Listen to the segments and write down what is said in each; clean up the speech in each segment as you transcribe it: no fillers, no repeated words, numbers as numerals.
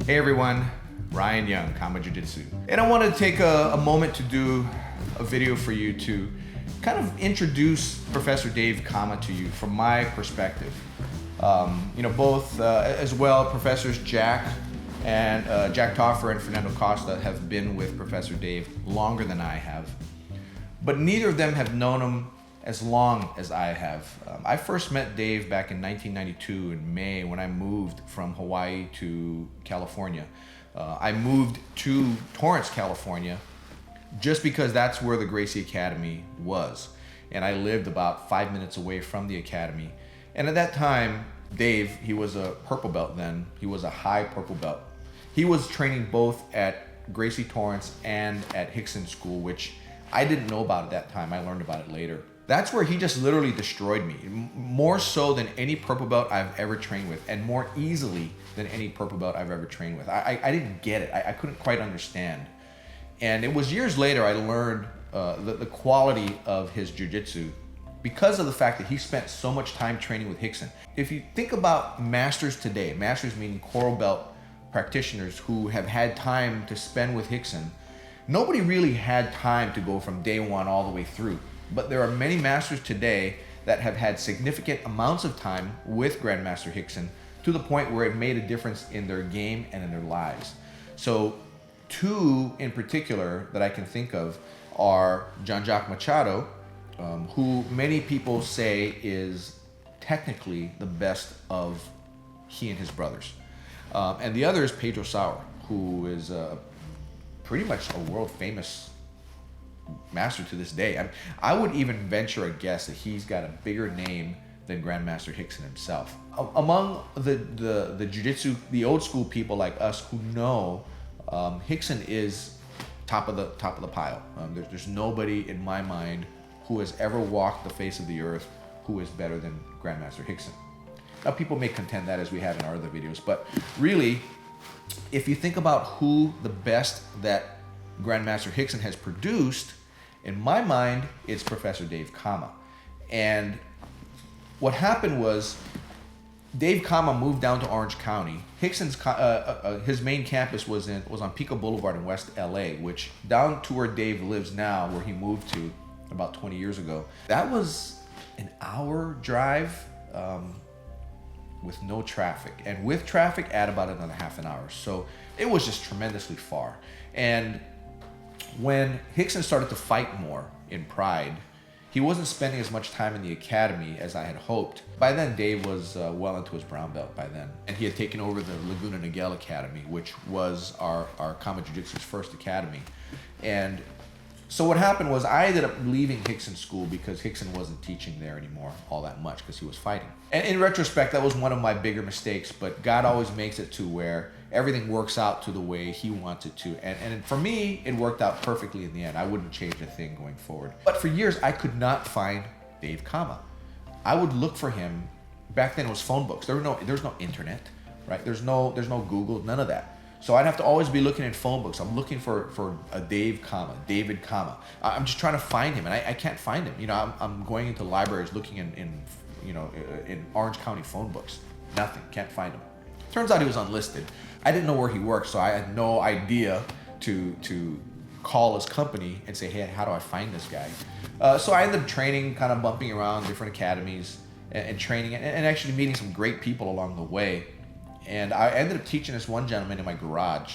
Hey everyone, Ryan Young, Kama Jiu-Jitsu. And I wanted to take a moment to do a video for you to kind of introduce Professor Dave Kama to you from my perspective. Both as well, Professors Jack Toffer and Fernando Costa have been with Professor Dave longer than I have. But neither of them have known him as long as I have. I first met Dave back in 1992 in May when I moved from Hawaii to California. I moved to Torrance, California, just because that's where the Gracie Academy was. And I lived about 5 minutes away from the academy. And at that time, Dave, he was a purple belt then. He was a high purple belt. He was training both at Gracie Torrance and at Rickson School, which I didn't know about at that time. I learned about it later. That's where he just literally destroyed me, more so than any purple belt I've ever trained with, and more easily than any purple belt I've ever trained with. I didn't get it. I couldn't quite understand. And it was years later I learned the quality of his jiu-jitsu because of the fact that he spent so much time training with Rickson. If you think about masters today, masters meaning coral belt practitioners who have had time to spend with Rickson, nobody really had time to go from day one all the way through. But there are many masters today that have had significant amounts of time with Grandmaster Rickson to the point where it made a difference in their game and in their lives. So two in particular that I can think of are Jean-Jacques Machado, who many people say is technically the best of he and his brothers. And the other is Pedro Sauer, who is pretty much a world famous master to this day. I would even venture a guess that he's got a bigger name than Grandmaster Rickson himself. Among the jiu-jitsu, the old school people like us who know, Rickson is top of the pile. There's nobody in my mind who has ever walked the face of the earth who is better than Grandmaster Rickson. Now people may contend that, as we have in our other videos, but really, if you think about who the best that Grandmaster Rickson has produced, in my mind, it's Professor Dave Kama. And what happened was, Dave Kama moved down to Orange County. Rickson's his main campus was on Pico Boulevard in West LA, which down to where Dave lives now, where he moved to about 20 years ago. That was an hour drive with no traffic, and with traffic add about another half an hour. So it was just tremendously far. And when Rickson started to fight more in Pride, he wasn't spending as much time in the academy as I had hoped. By then, Dave was well into his brown belt by then. And he had taken over the Laguna Niguel Academy, which was our Kama Jiu-Jitsu's first academy. And so what happened was I ended up leaving Rickson School because Rickson wasn't teaching there anymore all that much because he was fighting. And in retrospect, that was one of my bigger mistakes, but God always makes it to where everything works out to the way he wants it to. And for me, it worked out perfectly in the end. I wouldn't change a thing going forward. But for years, I could not find Dave Kama. I would look for him. Back then it was phone books. There's no internet, right? There's no Google, none of that. So I'd have to always be looking in phone books. I'm looking for a David Kama. I'm just trying to find him, and I can't find him. I'm going into libraries looking in Orange County phone books. Nothing, can't find him. Turns out he was unlisted. I didn't know where he worked, so I had no idea to call his company and say, hey, how do I find this guy? So I ended up training, kind of bumping around different academies and training, and actually meeting some great people along the way. And I ended up teaching this one gentleman in my garage.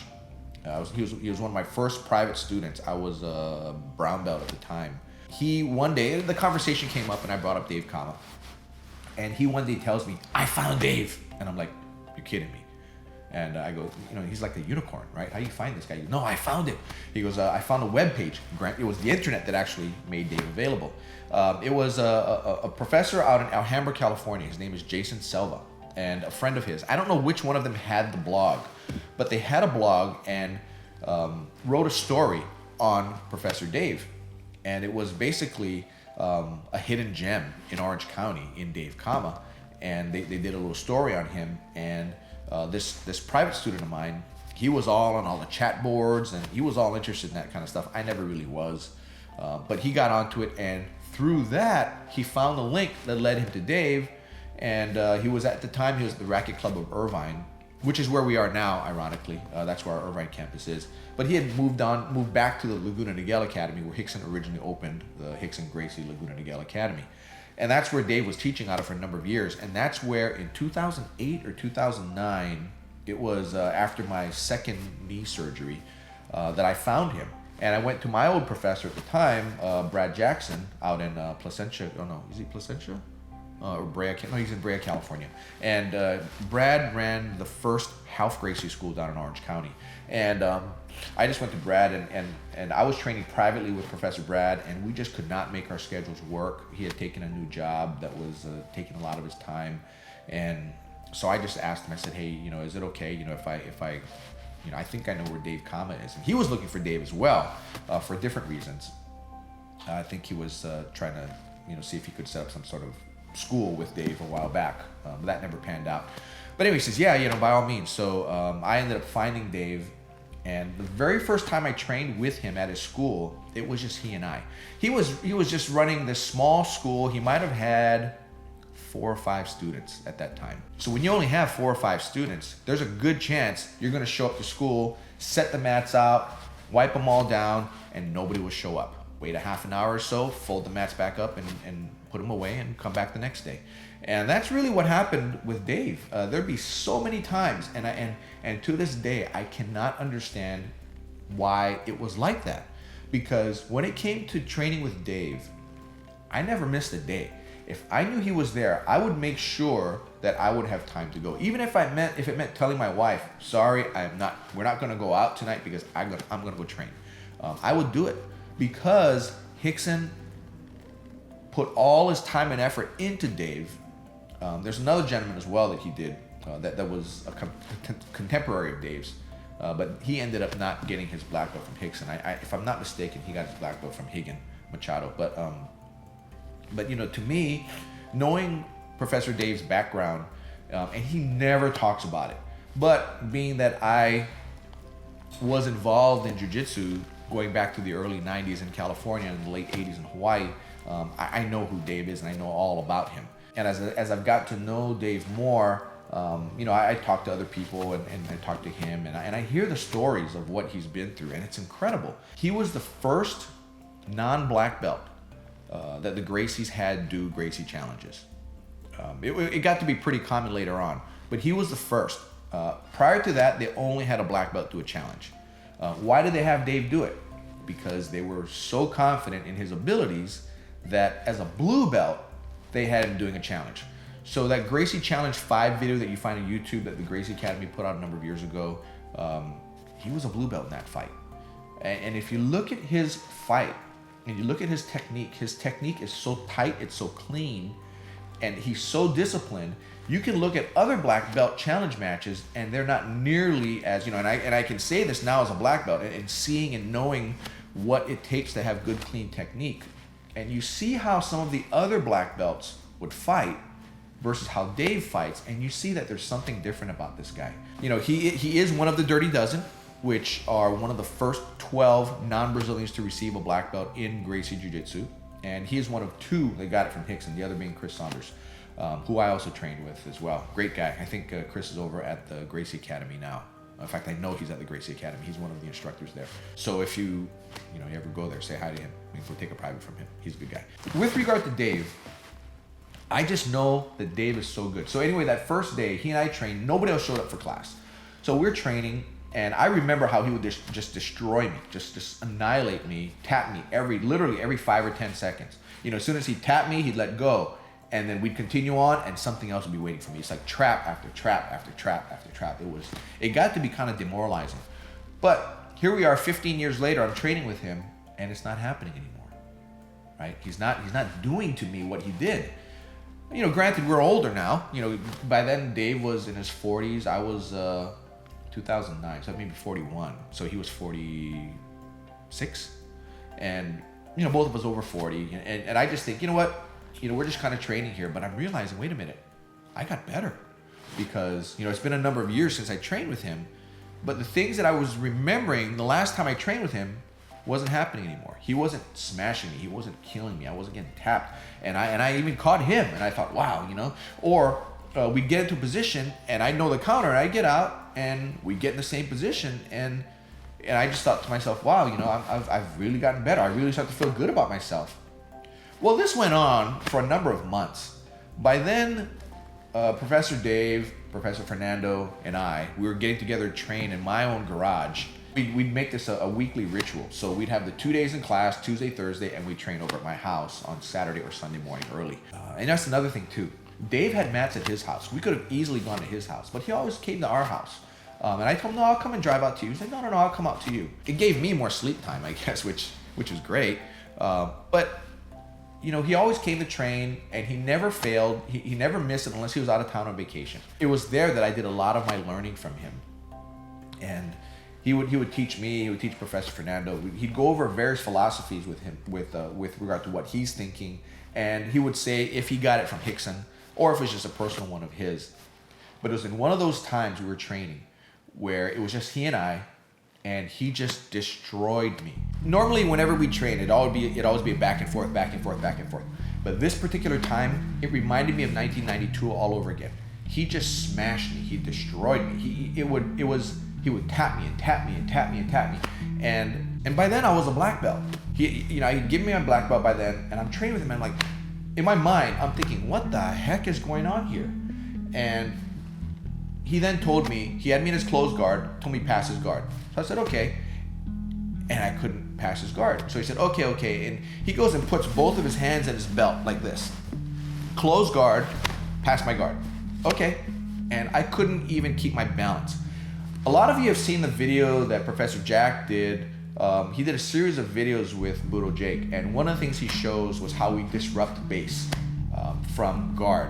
He was one of my first private students. I was a brown belt at the time. One day, the conversation came up and I brought up Dave Kama. And he one day tells me, I found Dave. And I'm like, you're kidding me. And I go, he's like the unicorn, right? How do you find this guy? No, I found him. He goes, I found a web page. It was the internet that actually made Dave available. It was a professor out in Alhambra, California. His name is Jason Selva. And a friend of his, I don't know which one of them had the blog, but they had a blog and wrote a story on Professor Dave. And it was basically a hidden gem in Orange County in Dave Kama. And they did a little story on him. And this private student of mine, he was all on all the chat boards and he was all interested in that kind of stuff. I never really was. But he got onto it, and through that, he found the link that led him to Dave. And he was, at the time, he was at the Racket Club of Irvine. which is where we are now, ironically. That's where our Irvine campus is. But he had moved back to the Laguna Niguel Academy, where Rickson originally opened the Rickson Gracie Laguna Niguel Academy. And that's where Dave was teaching out of for a number of years. And that's where in 2008 or 2009, it was after my second knee surgery, that I found him. And I went to my old professor at the time, Brad Jackson, out in Placentia. Oh no, is he Placentia? Or Brea? No, he's in Brea, California. And Brad ran the first Half Gracie school down in Orange County. And I just went to Brad, and I was training privately with Professor Brad, and we just could not make our schedules work. He had taken a new job that was taking a lot of his time. And so I just asked him, I said, hey, is it okay, if I I think I know where Dave Kama is. And he was looking for Dave as well, for different reasons. I think he was trying to, see if he could set up some sort of school with Dave a while back. But that never panned out. But anyway, he says, yeah, by all means. So I ended up finding Dave. And the very first time I trained with him at his school, it was just he and I. He was just running this small school. He might have had 4 or 5 students at that time. So when you only have 4 or 5 students, there's a good chance you're gonna show up to school, set the mats out, wipe them all down, and nobody will show up. Wait a half an hour or so, fold the mats back up and put them away and come back the next day. And that's really what happened with Dave. There'd be so many times, and to this day, I cannot understand why it was like that. Because when it came to training with Dave, I never missed a day. If I knew he was there, I would make sure that I would have time to go. Even if it meant telling my wife, sorry, we're not gonna go out tonight because I'm gonna go train. I would do it because Rickson put all his time and effort into Dave. There's another gentleman as well that he did that was a contemporary of Dave's, but he ended up not getting his black belt from Rickson. If I'm not mistaken, he got his black belt from Higgin Machado. But to me, knowing Professor Dave's background, and he never talks about it, but being that I was involved in jiu-jitsu going back to the early 90s in California and the late 80s in Hawaii, I know who Dave is and I know all about him. And as I've got to know Dave more, I talk to other people and I talk to him and I hear the stories of what he's been through, and it's incredible. He was the first non-black belt that the Gracies had do Gracie challenges. It got to be pretty common later on, but he was the first. Prior to that, they only had a black belt do a challenge. Why did they have Dave do it? Because they were so confident in his abilities that as a blue belt, they had him doing a challenge. So that Gracie Challenge 5 video that you find on YouTube that the Gracie Academy put out a number of years ago, he was a blue belt in that fight. And if you look at his fight, and you look at his technique is so tight, it's so clean, and he's so disciplined. You can look at other black belt challenge matches and they're not nearly as, and I can say this now as a black belt and seeing and knowing what it takes to have good, clean technique. And you see how some of the other black belts would fight versus how Dave fights, and you see that there's something different about this guy. He is one of the Dirty Dozen, which are one of the first 12 non-Brazilians to receive a black belt in Gracie Jiu-Jitsu. And he is one of 2 that got it from Rickson, the other being Chris Saunders, who I also trained with as well. Great guy. I think Chris is over at the Gracie Academy now. In fact, I know he's at the Gracie Academy. He's one of the instructors there. So if you ever go there, say hi to him. Go take a private from him. He's a good guy. With regard to Dave, I just know that Dave is so good. So anyway, that first day, he and I trained. Nobody else showed up for class. So we're training. And I remember how he would just destroy me, just annihilate me, tap me literally every 5 or 10 seconds. As soon as he tapped me, he'd let go. And then we'd continue on and something else would be waiting for me. It's like trap after trap after trap after trap. It got to be kind of demoralizing. But here we are 15 years later, I'm training with him and it's not happening anymore, right? He's not doing to me what he did. Granted, we're older now. By then Dave was in his 40s. I was, 2009, so maybe 41. So he was 46, and both of us over 40. And I just think, we're just kind of training here. But I'm realizing, wait a minute, I got better because it's been a number of years since I trained with him. But the things that I was remembering the last time I trained with him wasn't happening anymore. He wasn't smashing me. He wasn't killing me. I wasn't getting tapped. And I even caught him, and I thought, wow, Or we'd get into a position, and I know the counter, and I get out, and we get in the same position, and I just thought to myself, wow, you know, I've really gotten better. I really started to feel good about myself. Well, this went on for a number of months. By then, Professor Dave, Professor Fernando, and we were getting together to train in my own garage. We'd make this a weekly ritual. So we'd have the 2 days in class, Tuesday, Thursday, and we'd train over at my house on Saturday or Sunday morning early. And that's another thing too. Dave had mats at his house. We could have easily gone to his house, but he always came to our house. And I told him, no, I'll come and drive out to you. He's like, no, I'll come out to you. It gave me more sleep time, I guess, which was great. But you know, he always came to train, and he never failed. He never missed it unless he was out of town on vacation. It was there that I did a lot of my learning from him. And he would teach me, he would teach Professor Fernando. He'd go over various philosophies with him with regard to what he's thinking. And he would say if he got it from Rickson or if it was just a personal one of his. But it was in one of those times we were training where it was just he and he just destroyed me. Normally, whenever we train, it'd always be a back and forth, back and forth, back and forth. But this particular time, it reminded me of 1992 all over again. He just smashed me. He destroyed me. He would tap me and tap me and tap me and tap me. And by then I was a black belt. He'd give me a black belt by then, and I'm training with him. And I'm like, in my mind, I'm thinking, what the heck is going on here? And he then told me, he had me in his closed guard, told me pass his guard. So I said, okay. And I couldn't pass his guard. So he said, okay. And he goes and puts both of his hands in his belt like this. Closed guard, pass my guard. Okay. And I couldn't even keep my balance. A lot of you have seen the video that Professor Jack did. He did a series of videos with Budo Jake. And one of the things he shows was how we disrupt base from guard.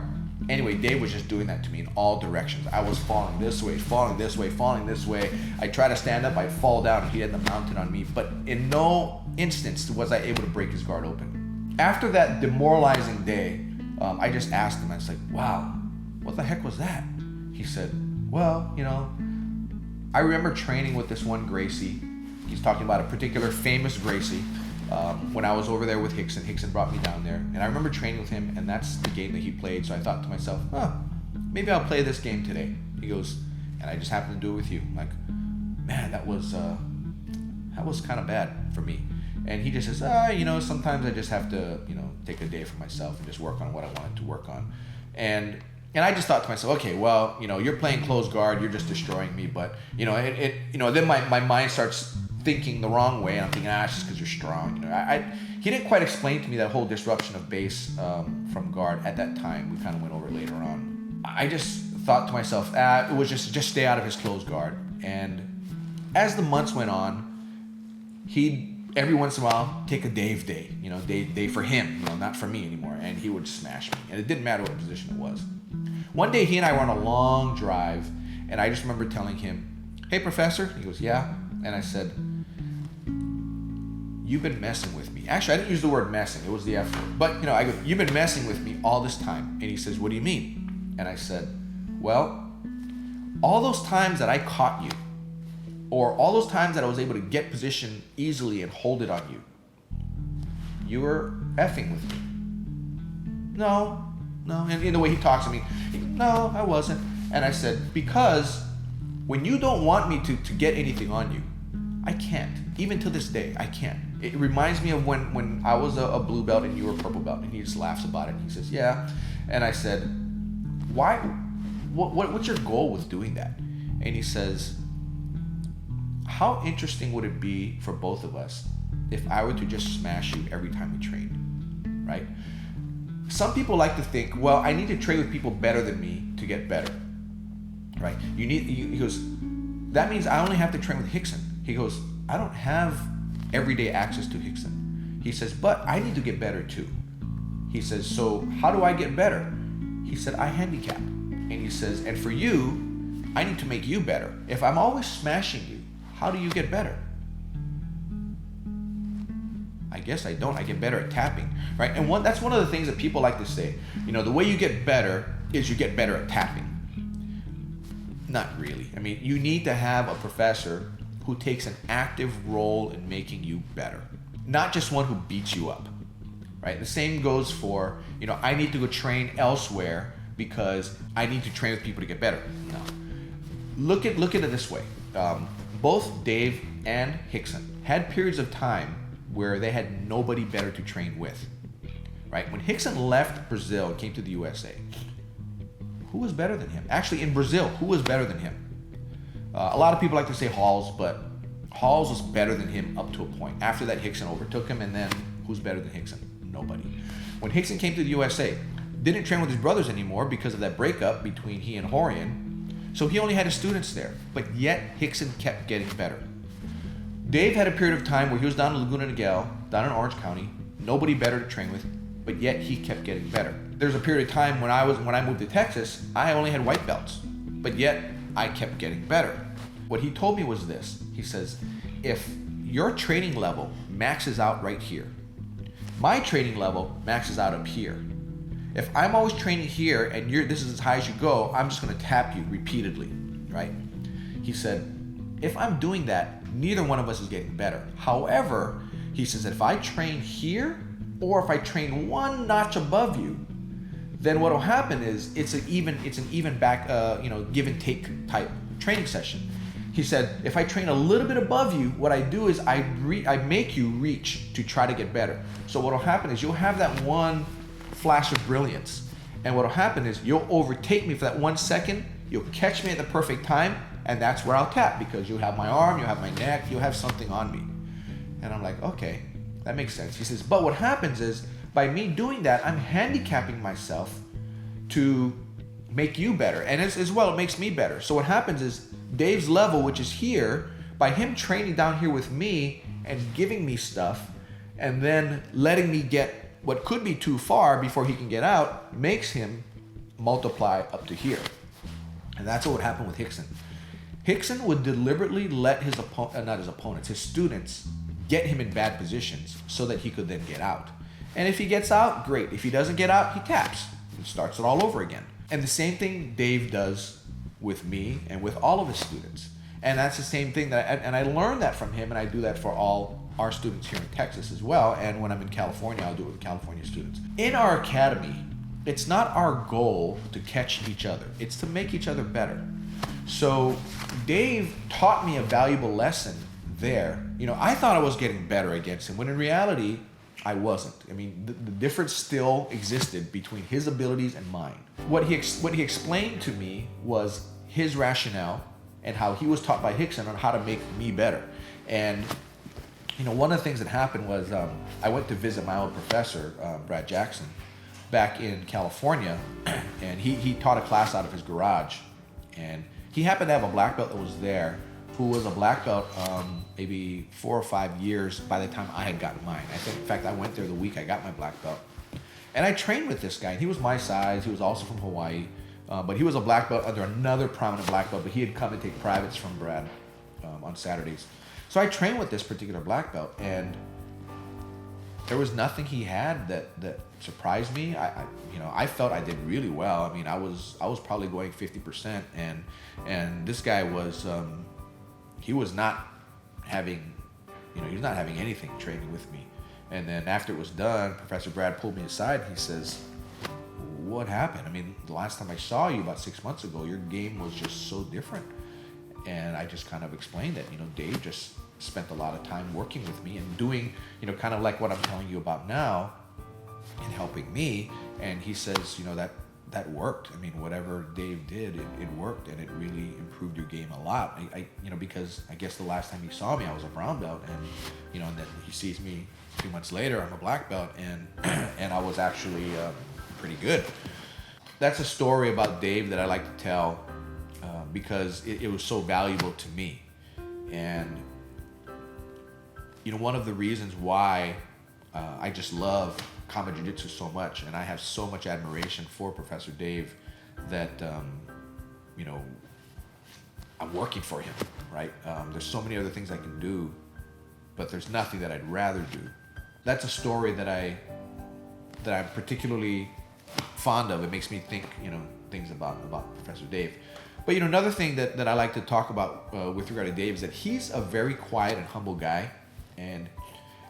Anyway, Dave was just doing that to me in all directions. I was falling this way, falling this way, falling this way. I try to stand up, I'd fall down, and he'd end up mounted on me. But in no instance was I able to break his guard open. After that demoralizing day, I just asked him, I was like, wow, what the heck was that? He said, well, you know, I remember training with this one Gracie. He's talking about a particular famous Gracie. When I was over there with Rickson brought me down there, and I remember training with him, and that's the game that he played. So I thought to myself, maybe I'll play this game today. He goes, and I just happened to do it with you. I'm like, man, that was kind of bad for me. And he just says, you know, sometimes I just have to, you know, take a day for myself and just work on what I wanted to work on. And I just thought to myself, okay, well, you know, you're playing closed guard, you're just destroying me. But you know, then my mind starts thinking the wrong way, and I'm thinking, it's just because you're strong. You know, he didn't quite explain to me that whole disruption of base from guard at that time. We kind of went over later on. I just thought to myself, it was just stay out of his closed guard. And as the months went on, he'd every once in a while take a Dave day, you know, day for him, you know, not for me anymore, and he would smash me, and it didn't matter what position it was. One day he and I were on a long drive, and I just remember telling him, hey, Professor. He goes, yeah. And I said, you've been messing with me. Actually, I didn't use the word messing. It was the F word. But, you know, I go, you've been messing with me all this time. And he says, what do you mean? And I said, well, all those times that I caught you, or all those times that I was able to get position easily and hold it on you, you were effing with me. No. And in the way he talks to me, no, I wasn't. And I said, because when you don't want me to get anything on you, I can't. Even to this day, I can't. It reminds me of when I was a blue belt and you were a purple belt, and he just laughs about it. And he says, yeah. And I said, why? What's your goal with doing that? And he says, how interesting would it be for both of us if I were to just smash you every time we trained, right? Some people like to think, well, I need to train with people better than me to get better, right? He goes, that means I only have to train with Rickson. He goes, I don't have everyday access to Rickson. He says, but I need to get better too. He says, so how do I get better? He said, I handicap. And he says, and for you, I need to make you better. If I'm always smashing you, how do you get better? I guess I don't. I get better at tapping, right? And that's one of the things that people like to say. You know, the way you get better is you get better at tapping. Not really. I mean, you need to have a professor who takes an active role in making you better, not just one who beats you up, right? The same goes for, you know, I need to go train elsewhere because I need to train with people to get better. No. Look at it this way. Both Dave and Rickson had periods of time where they had nobody better to train with, right? When Rickson left Brazil and came to the USA, who was better than him? Actually, in Brazil, who was better than him? A lot of people like to say Halls, but Halls was better than him up to a point. After that, Rickson overtook him, and then who's better than Rickson? Nobody. When Rickson came to the USA, didn't train with his brothers anymore because of that breakup between he and Horian, so he only had his students there, but yet Rickson kept getting better. Dave had a period of time where he was down in Laguna Niguel, down in Orange County, nobody better to train with, but yet he kept getting better. There's a period of time when I moved to Texas, I only had white belts, but yet I kept getting better. What he told me was this. He says, if your training level maxes out right here, my training level maxes out up here. If I'm always training here and this is as high as you go, I'm just gonna tap you repeatedly, right? He said, if I'm doing that, neither one of us is getting better. However, he says, if I train here, or if I train one notch above you, then what will happen is it's an even back, give and take type training session. He said, if I train a little bit above you, what I do is I make you reach to try to get better. So what will happen is you'll have that one flash of brilliance. And what will happen is you'll overtake me for that 1 second, you'll catch me at the perfect time, and that's where I'll tap, because you'll have my arm, you'll have my neck, you'll have something on me. And I'm like, okay, that makes sense. He says, but what happens is, by me doing that, I'm handicapping myself to make you better. And as well, it makes me better. So what happens is, Dave's level, which is here, by him training down here with me and giving me stuff, and then letting me get what could be too far before he can get out, makes him multiply up to here. And that's what would happen with Rickson. Rickson would deliberately let his students get him in bad positions so that he could then get out. And if he gets out, great. If he doesn't get out, he taps. He starts it all over again. And the same thing Dave does with me and with all of his students. And that's the same thing and I learned that from him, and I do that for all our students here in Texas as well. And when I'm in California, I'll do it with California students. In our academy, it's not our goal to catch each other. It's to make each other better. So Dave taught me a valuable lesson there. I thought I was getting better against him, when in reality, I wasn't. I mean, the difference still existed between his abilities and mine. What he explained to me was his rationale and how he was taught by Rickson on how to make me better. And one of the things that happened was I went to visit my old professor, Brad Jackson, back in California, and he taught a class out of his garage. And he happened to have a black belt that was there, who was a black belt maybe 4 or 5 years by the time I had gotten mine. In fact, I went there the week I got my black belt. And I trained with this guy. He was my size. He was also from Hawaii. But he was a black belt under another prominent black belt, but he had come to take privates from Brad on Saturdays. So I trained with this particular black belt, and there was nothing he had that surprised me. I felt I did really well. I mean, I was probably going 50%, and this guy was he was not having anything training with me. And then after it was done, Professor Brad pulled me aside and he says, what happened? I mean, the last time I saw you about 6 months ago, your game was just so different. And I just kind of explained it. Dave just spent a lot of time working with me and doing, kind of like what I'm telling you about now, and helping me. And he says, that worked. I mean, whatever Dave did, it worked, and it really improved your game a lot. Because I guess the last time he saw me, I was a brown belt, and and then he sees me 2 months later, I'm a black belt, and I was actually pretty good. That's a story about Dave that I like to tell because it was so valuable to me. And one of the reasons why I just love Kama Jiu-Jitsu so much, and I have so much admiration for Professor Dave, that I'm working for him, right? There's so many other things I can do, but there's nothing that I'd rather do. That's a story that I'm particularly fond of. It makes me think, things about Professor Dave. But another thing that I like to talk about with regard to Dave is that he's a very quiet and humble guy, and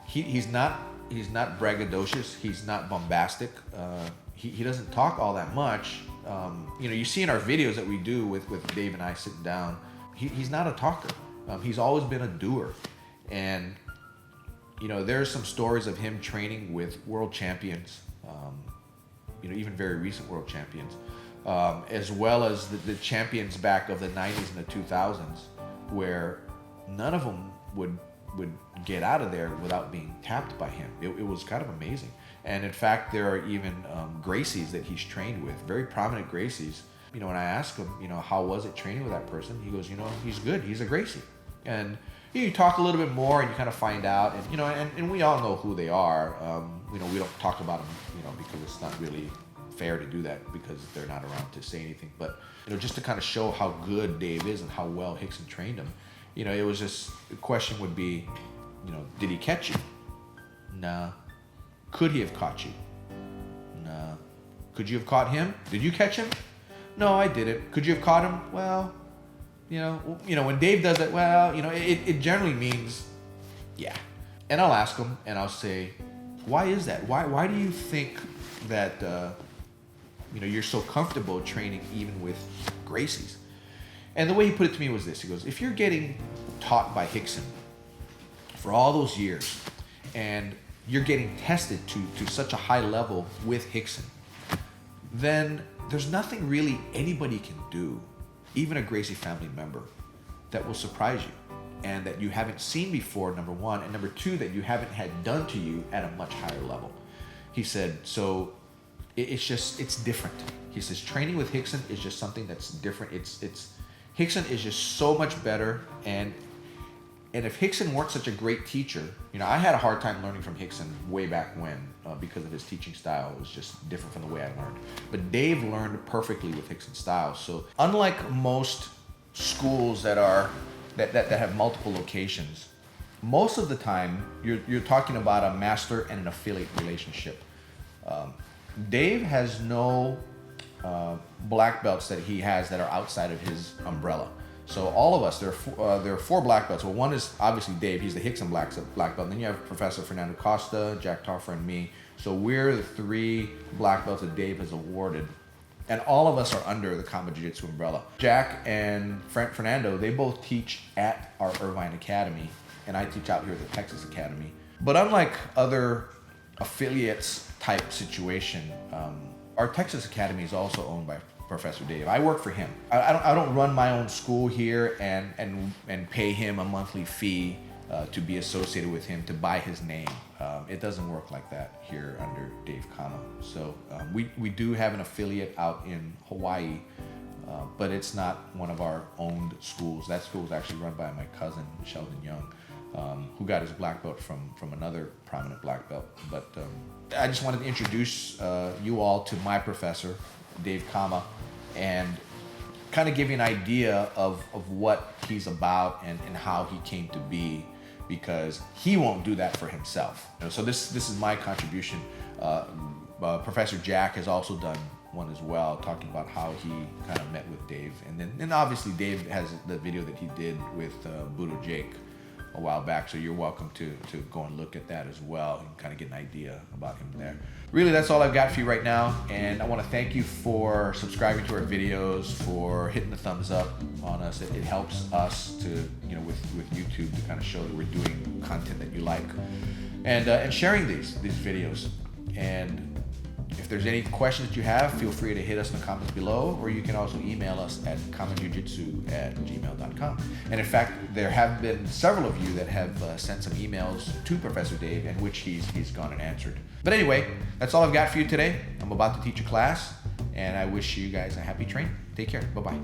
he's not braggadocious. He's not bombastic. He doesn't talk all that much, You see in our videos that we do with Dave and I sitting down, he's not a talker. He's always been a doer. And, there's some stories of him training with world champions, even very recent world champions, as well as the champions back of the 90s and the 2000s, where none of them would get out of there without being tapped by him. It was kind of amazing. And in fact, there are even Gracies that he's trained with, very prominent Gracies. When I ask him, how was it training with that person? He goes, he's good. He's a Gracie. And you talk a little bit more and you kind of find out, and we all know who they are. We don't talk about them, because it's not really fair to do that because they're not around to say anything. But, just to kind of show how good Dave is and how well Rickson trained him, it was just, the question would be, did he catch you? Nah. Could he have caught you? Nah. Could you have caught him? Did you catch him? No, I didn't. Could you have caught him? Well, when Dave does that, well, it generally means, yeah. And I'll ask him and I'll say, why is that? Why do you think that, you're so comfortable training even with Gracies? And the way he put it to me was this. He goes, if you're getting taught by Rickson for all those years and you're getting tested to such a high level with Rickson, then there's nothing really anybody can do, even a Gracie family member, that will surprise you and that you haven't seen before, number one, and number two, that you haven't had done to you at a much higher level. He said, so it's different. He says, training with Rickson is just something that's different. Rickson is just so much better, and if Rickson weren't such a great teacher, I had a hard time learning from Rickson way back when because of his teaching style. It was just different from the way I learned. But Dave learned perfectly with Rickson's style. So unlike most schools that have multiple locations, most of the time you're talking about a master and an affiliate relationship. Dave has no black belts that he has that are outside of his umbrella. So all of us, there are four black belts. Well, one is obviously Dave. He's the Rickson black belt. And then you have Professor Fernando Costa, Jack Toffer, and me. So we're the three black belts that Dave has awarded. And all of us are under the Kama Jiu-Jitsu umbrella. Jack and Fernando, they both teach at our Irvine Academy, and I teach out here at the Texas Academy. But unlike other affiliates type situation, our Texas Academy is also owned by Professor Dave. I work for him. I don't run my own school here and pay him a monthly fee to be associated with him, to buy his name. It doesn't work like that here under Dave Kama. So we do have an affiliate out in Hawaii, but it's not one of our owned schools. That school is actually run by my cousin, Sheldon Young, who got his black belt from another prominent black belt. But I just wanted to introduce you all to my professor, Dave Kama, and kind of give you an idea of what he's about and how he came to be, because he won't do that for himself. So this is my contribution. Professor Jack has also done one as well, talking about how he kind of met with Dave. And obviously Dave has the video that he did with Budo Jake a while back, so you're welcome to go and look at that as well and kind of get an idea about him there. Really, that's all I've got for you right now, and I want to thank you for subscribing to our videos, for hitting the thumbs up on us. It helps us to, with YouTube, to kind of show that we're doing content that you like, and sharing these videos. And if there's any questions that you have, feel free to hit us in the comments below, or you can also email us at kamajujitsu@gmail.com. And in fact, there have been several of you that have sent some emails to Professor Dave, in which he's gone and answered. But anyway, that's all I've got for you today. I'm about to teach a class, and I wish you guys a happy training. Take care. Bye-bye.